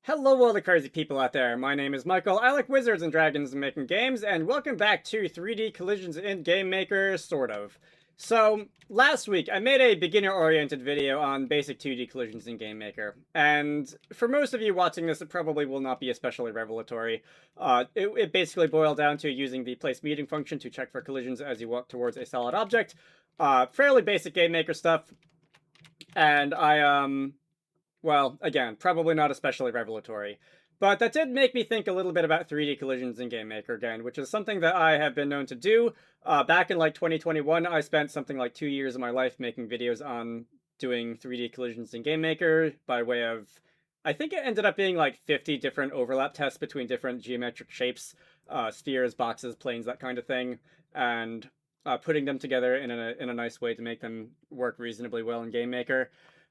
Hello all the crazy people out there, my name is Michael, I like wizards and dragons and making games, and welcome back to 3D Collisions in GameMaker, sort of. So, last week I made a beginner-oriented video on basic 2D collisions in GameMaker, and for most of you watching this it probably will not be especially revelatory. It basically boiled down to using the place meeting function to check for collisions as you walk towards a solid object. Fairly basic GameMaker stuff, and well, again, probably not especially revelatory. But that did make me think a little bit about 3D collisions in GameMaker again, which is something that I have been known to do. Back in like 2021, I spent something like 2 years of my life making videos on doing 3D collisions in GameMaker by way of, I think it ended up being like 50 different overlap tests between different geometric shapes, spheres, boxes, planes, that kind of thing, and putting them together in a nice way to make them work reasonably well in GameMaker.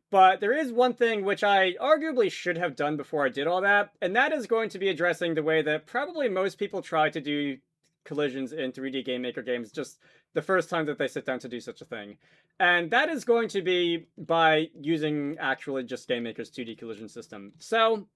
But there is one thing which I arguably should have done before I did all that, and that is going to be addressing the way that probably most people try to do collisions in 3D GameMaker games just the first time that they sit down to do such a thing. And that is going to be by using actually just GameMaker's 2D collision system. So,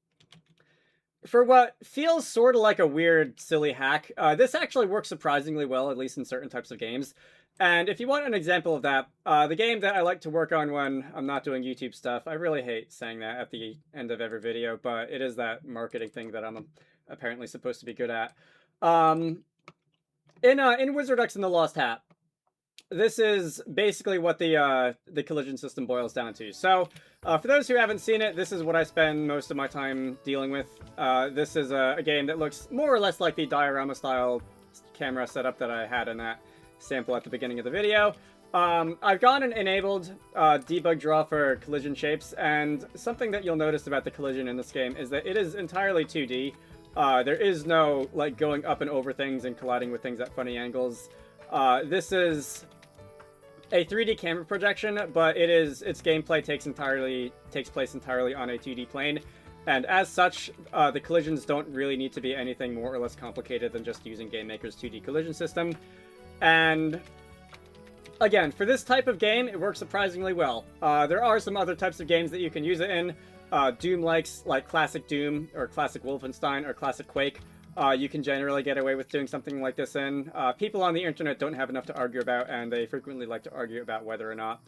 for what feels sort of like a weird, silly hack, this actually works surprisingly well, at least in certain types of games. And if you want an example of that, the game that I like to work on when I'm not doing YouTube stuff, I really hate saying that at the end of every video, but it is that marketing thing that I'm apparently supposed to be good at. In Wizarducks and the Lost Hat, this is basically what the collision system boils down to. So, for those who haven't seen it, this is what I spend most of my time dealing with. This is a game that looks more or less like the diorama-style camera setup that I had in that sample at the beginning of the video. I've gone and enabled debug draw for collision shapes, and something that you'll notice about the collision in this game is that it is entirely 2D. There is no like going up and over things and colliding with things at funny angles. This is a 3D camera projection, but its gameplay takes place entirely on a 2D plane. And as such, the collisions don't really need to be anything more or less complicated than just using GameMaker's 2D collision system. And again, for this type of game, it works surprisingly well. There are some other types of games that you can use it in. Doom-likes, like classic Doom, or classic Wolfenstein, or classic Quake, you can generally get away with doing something like this in. People on the internet don't have enough to argue about, and they frequently like to argue about whether or not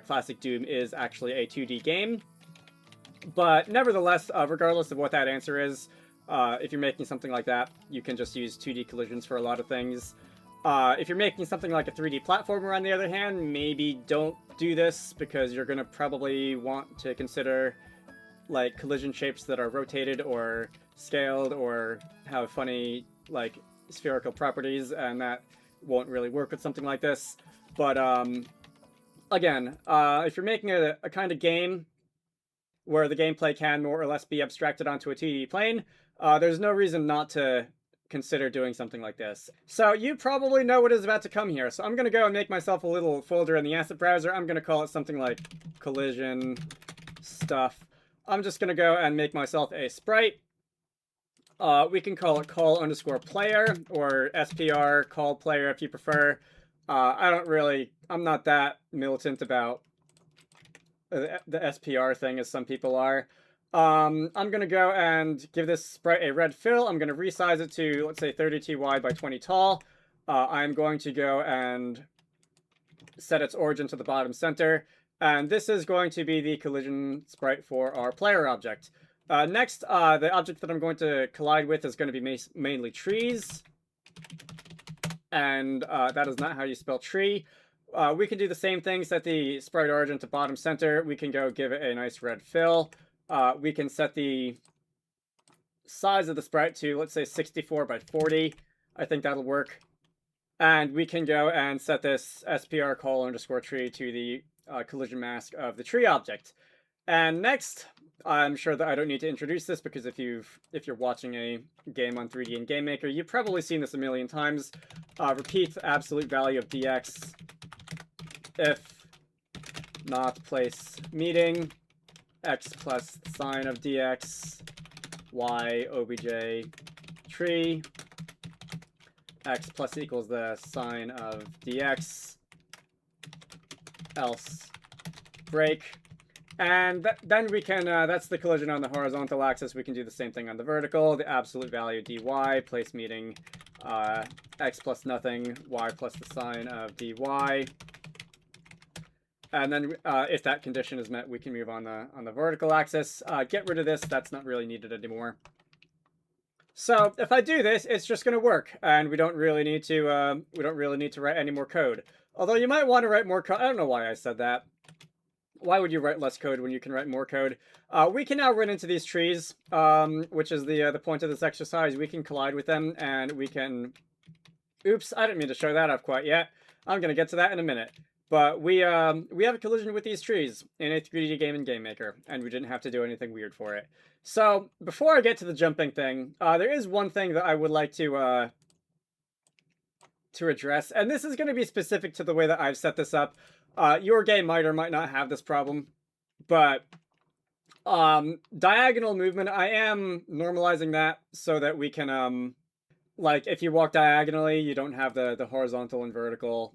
classic Doom is actually a 2D game. But nevertheless, regardless of what that answer is, if you're making something like that, you can just use 2D collisions for a lot of things. If you're making something like a 3D platformer, on the other hand, maybe don't do this, because you're going to probably want to consider like collision shapes that are rotated or scaled or have funny like spherical properties, and that won't really work with something like this. But again, if you're making a kind of game where the gameplay can more or less be abstracted onto a 2D plane, there's no reason not to consider doing something like this. So you probably know what is about to come here. So I'm going to go and make myself a little folder in the asset browser. I'm going to call it something like collision stuff. I'm just going to go and make myself a sprite. We can call it call_player or SPR call player if you prefer. I'm not that militant about the SPR thing as some people are. I'm going to go and give this sprite a red fill. I'm going to resize it to, let's say, 32 wide by 20 tall. I'm going to go and set its origin to the bottom center. And this is going to be the collision sprite for our player object. Next, the object that I'm going to collide with is going to be mainly trees. And that is not how you spell tree. We can do the same thing, set the sprite origin to bottom center. We can go give it a nice red fill. We can set the size of the sprite to, let's say, 64 by 40. I think that'll work. And we can go and set this SPR call_tree to the collision mask of the tree object. And next, I'm sure that I don't need to introduce this, because if you're watching a game on 3D in GameMaker, you've probably seen this a million times. Repeat the absolute value of dx if not place meeting, x plus sign of dx, y obj tree, x plus equals the sign of dx, else break. And then we can, that's the collision on the horizontal axis. We can do the same thing on the vertical. The absolute value dy, place meeting x plus nothing, y plus the sine of dy. And then if that condition is met, we can move on the vertical axis. Get rid of this. That's not really needed anymore. So if I do this, it's just going to work, and we don't really need to write any more code. Although you might want to write more code. I don't know why I said that. Why would you write less code when you can write more code? We can now run into these trees, which is the point of this exercise. We can collide with them, and we can... Oops, I didn't mean to show that off quite yet. I'm going to get to that in a minute. But we have a collision with these trees in a 3D game in GameMaker, and we didn't have to do anything weird for it. So, before I get to the jumping thing, there is one thing that I would like to address, and this is going to be specific to the way that I've set this up. Your game might or might not have this problem, but diagonal movement, I am normalizing that so that we can, like, if you walk diagonally, you don't have the horizontal and vertical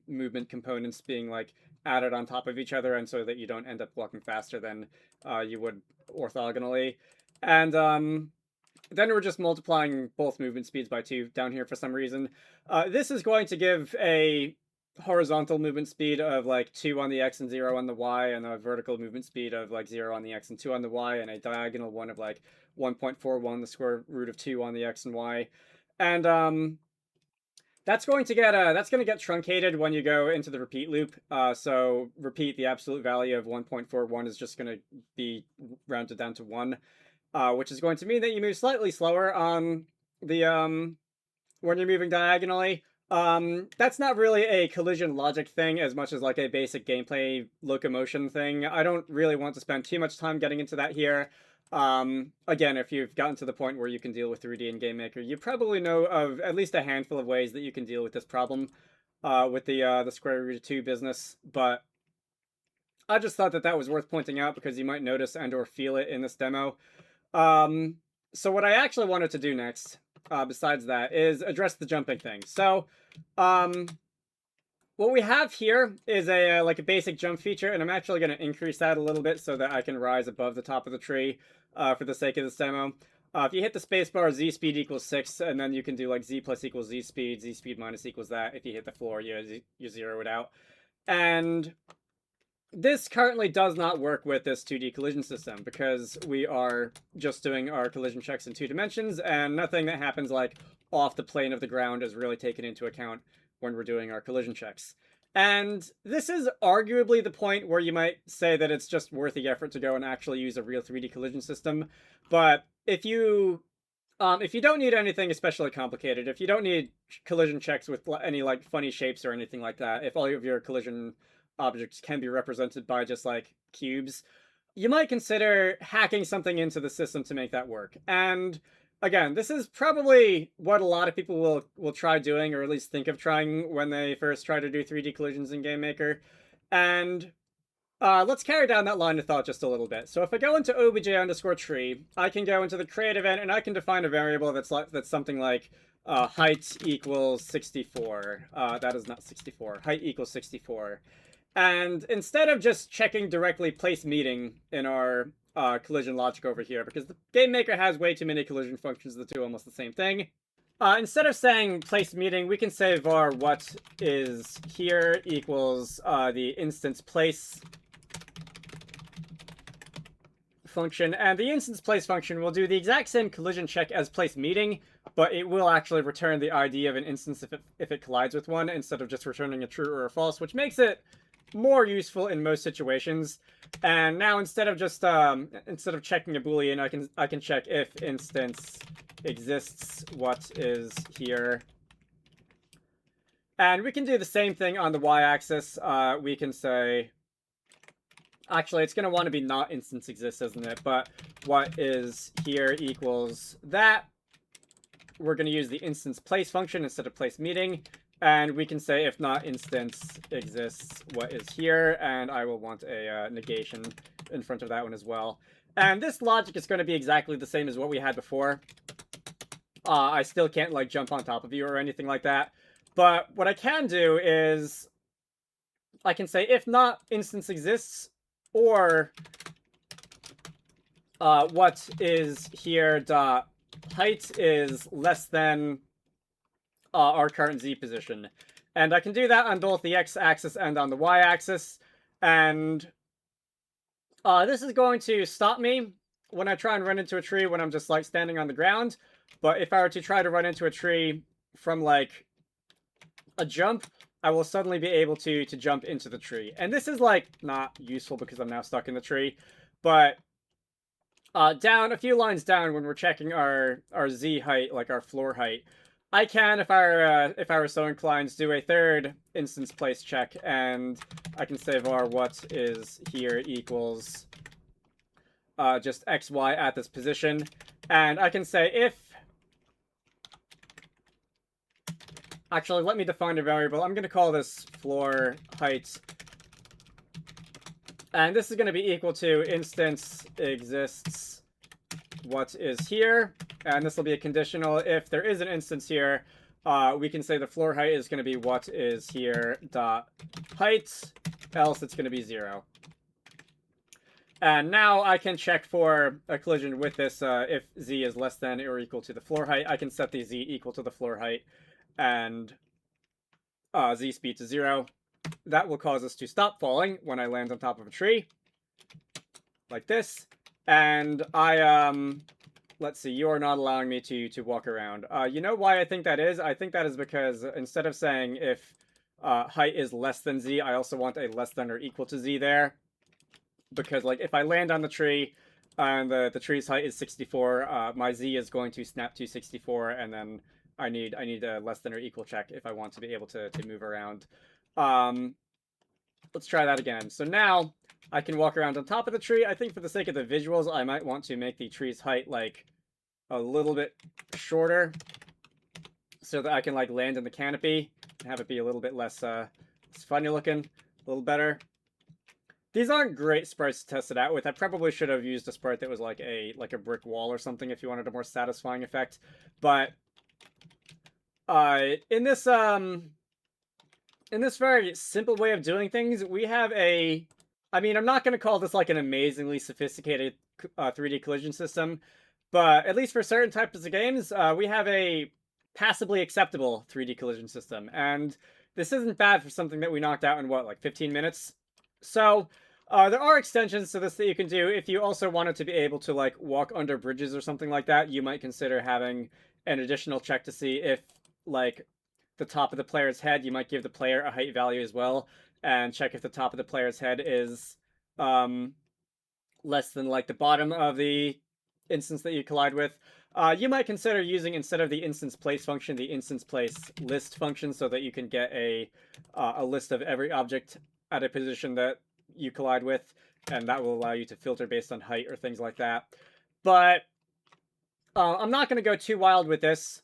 movement components being like added on top of each other, and so that you don't end up walking faster than you would orthogonally. And then we're just multiplying both movement speeds by 2 down here for some reason. This is going to give a horizontal movement speed of like 2 on the x and 0 on the y, and a vertical movement speed of like 0 on the x and 2 on the y, and a diagonal one of like 1.41, the square root of 2 on the x and y. And that's going to get truncated when you go into the repeat loop. So repeat, the absolute value of 1.41 is just going to be rounded down to 1, which is going to mean that you move slightly slower on the when you're moving diagonally. That's not really a collision logic thing as much as like a basic gameplay locomotion thing. I don't really want to spend too much time getting into that here. Again, if you've gotten to the point where you can deal with 3D in GameMaker, you probably know of at least a handful of ways that you can deal with this problem with the square root of 2 business. But I just thought that was worth pointing out because you might notice and or feel it in this demo. So what I actually wanted to do next, besides that, is address the jumping thing. So, what we have here is a like a basic jump feature, and I'm actually going to increase that a little bit so that I can rise above the top of the tree for the sake of this demo. If you hit the spacebar, z speed equals 6, and then you can do like z plus equals z speed minus equals that. If you hit the floor, you zero it out. And this currently does not work with this 2D collision system because we are just doing our collision checks in 2 dimensions, and nothing that happens like off the plane of the ground is really taken into account when we're doing our collision checks. And this is arguably the point where you might say that it's just worth the effort to go and actually use a real 3D collision system. But if you don't need anything especially complicated, if you don't need collision checks with any like funny shapes or anything like that, if all of your collision objects can be represented by just like cubes, you might consider hacking something into the system to make that work. And again, this is probably what a lot of people will try doing, or at least think of trying when they first try to do 3D collisions in GameMaker. And let's carry down that line of thought just a little bit. So if I go into obj_tree, I can go into the create event and I can define a variable that's something like height equals 64. That is not 64. Height equals 64. And instead of just checking directly place meeting in our collision logic over here, because the GameMaker has way too many collision functions that do almost the same thing. Instead of saying place meeting, we can say var what is here equals the instance place function, and the instance place function will do the exact same collision check as place meeting, but it will actually return the ID of an instance if it collides with one, instead of just returning a true or a false, which makes it more useful in most situations. And now instead of just instead of checking a boolean, I can check if instance exists what is here. And we can do the same thing on the y-axis. We can say, actually it's going to want to be not instance exists, isn't it? But what is here equals that. We're going to use the instance place function instead of place meeting. And we can say if not instance exists what is here, and I will want a negation in front of that one as well. And this logic is going to be exactly the same as what we had before. I still can't like jump on top of you or anything like that. But what I can do is I can say if not instance exists, or what is here dot height is less than our current z position. And I can do that on both the x-axis and on the y-axis. And this is going to stop me when I try and run into a tree when I'm just, like, standing on the ground. But if I were to try to run into a tree from, like, a jump, I will suddenly be able to jump into the tree. And this is, like, not useful because I'm now stuck in the tree. But down, a few lines down, when we're checking our z height, like our floor height, I can, if I were so inclined, do a third instance place check, and I can say var what is here equals just xy at this position, and I can say if... Actually, let me define a variable. I'm going to call this floor height, and this is going to be equal to instance exists what is here, and this will be a conditional. If there is an instance here, we can say the floor height is going to be what is here dot height, else it's going to be 0. And now I can check for a collision with this. If z is less than or equal to the floor height, I can set the z equal to the floor height and z speed to 0. That will cause us to stop falling when I land on top of a tree, like this. And let's see, you are not allowing me to walk around. You know why I think that is? I think that is because instead of saying if height is less than z, I also want a less than or equal to z there. Because, like, if I land on the tree and the tree's height is 64, my z is going to snap to 64, and then I need a less than or equal check if I want to be able to move around. Let's try that again. So now I can walk around on top of the tree. I think for the sake of the visuals, I might want to make the tree's height, like, a little bit shorter so that I can, like, land in the canopy and have it be a little bit less funny looking, a little better. These aren't great sprites to test it out with. I probably should have used a sprite that was like a brick wall or something if you wanted a more satisfying effect. But in this very simple way of doing things, we have a... I mean, I'm not going to call this like an amazingly sophisticated 3D collision system, but at least for certain types of games, we have a passably acceptable 3D collision system. And this isn't bad for something that we knocked out in, what, like 15 minutes? So, there are extensions to this that you can do. If you also wanted to be able to, like, walk under bridges or something like that, you might consider having an additional check to see if, like, the top of the player's head, you might give the player a height value as well, and check if the top of the player's head is less than, like, the bottom of the instance that you collide with. You might consider using, instead of the instance place function, the instance place list function, so that you can get a list of every object at a position that you collide with, and that will allow you to filter based on height or things like that. But I'm not going to go too wild with this,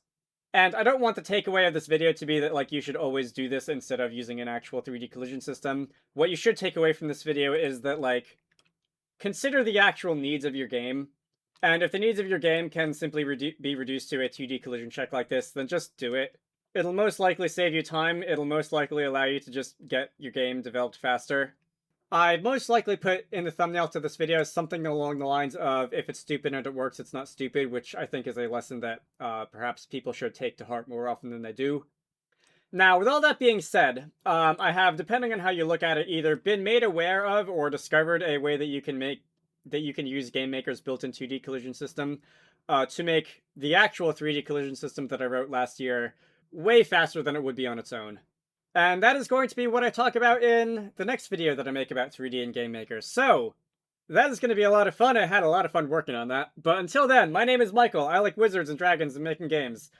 and I don't want the takeaway of this video to be that, like, you should always do this instead of using an actual 3D collision system. What you should take away from this video is that, like, consider the actual needs of your game, and if the needs of your game can simply be reduced to a 2D collision check like this, then just do it. It'll most likely save you time. It'll most likely allow you to just get your game developed faster. I most likely put in the thumbnail to this video something along the lines of, if it's stupid and it works, it's not stupid, which I think is a lesson that perhaps people should take to heart more often than they do. Now, with all that being said, I have, depending on how you look at it, either been made aware of or discovered a way that you can use GameMaker's built-in 2D collision system to make the actual 3D collision system that I wrote last year way faster than it would be on its own. And that is going to be what I talk about in the next video that I make about 3D and GameMaker. So, that is going to be a lot of fun. I had a lot of fun working on that. But until then, my name is Michael. I like wizards and dragons and making games.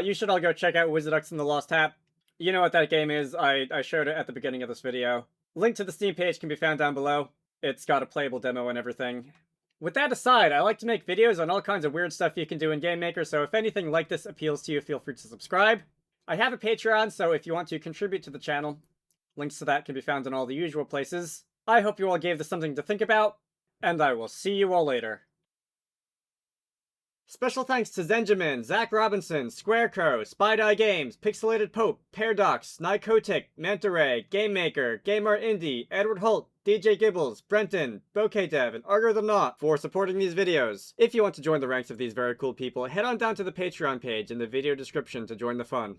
You should all go check out Wizarducks and the Lost Hat. You know what that game is. I showed it at the beginning of this video. Link to the Steam page can be found down below. It's got a playable demo and everything. With that aside, I like to make videos on all kinds of weird stuff you can do in GameMaker, so if anything like this appeals to you, feel free to subscribe. I have a Patreon, so if you want to contribute to the channel, links to that can be found in all the usual places. I hope you all gave this something to think about, and I will see you all later. Special thanks to Zenjamin, Zach Robinson, Squarecrow, Spydeye Games, Pixelated Pope, Paradox, Nykotic, Manta Ray, GameMaker, Gamer Indie, Edward Holt, DJ Gibbles, Brenton, Bokeh Dev, and Argo the Knot for supporting these videos. If you want to join the ranks of these very cool people, head on down to the Patreon page in the video description to join the fun.